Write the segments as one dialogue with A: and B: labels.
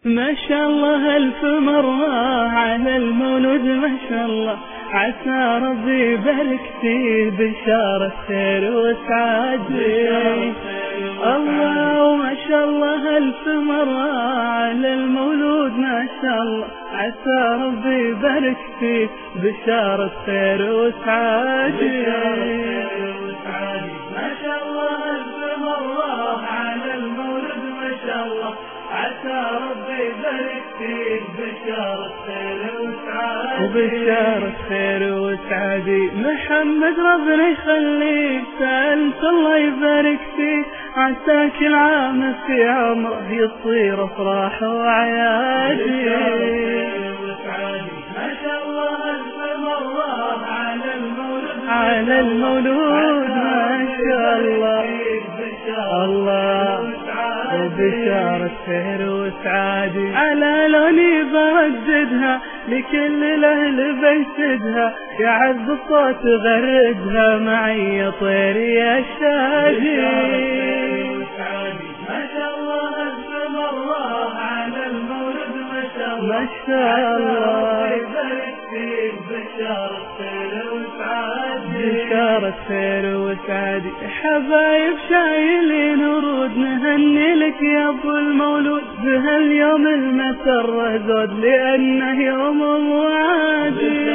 A: ما شاء الله ألف مرة على المولود ما شاء الله، عسى ربي يبارك فيه بشارة خير وسعادة. الله وما شاء الله ألف مرة على المولود ما شاء الله، عسى ربي يبارك فيه بشارة خير وسعادة. ما شاء الله ألف مرة على المولود ما شاء الله، عسى ربي يبارك فيك بشارة خير وسعادة. وبشارة خير وسعادة محمد ربنا يخليك، سألت الله يبارك فيك، عسى كل عام في عمره يصير أفراح وعيادي. ما شاء الله ألف مرة على المولود ما شاء الله. الله وبشارة خير وسعادة، على لوني برددها لكل الأهل بيسدها، يعذب الصوت غردها معي طير يا شادي. ما شاء الله ألف مرة على المولد ما شاء الله، ما شاء الله يبارك فيك بشارة خير وسعادة. بشارة خير وسعادة حبايب شايلين ورود، نهني لك يا ابو المولود بهاليوم المسرة زود لأنه يوم وعادي.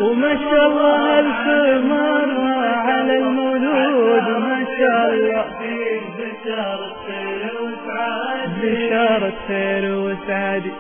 A: وما شاء الله ألف مرة على المولود ما شاء الله، بشارة خير وسعادة. بشارة خير وسعادة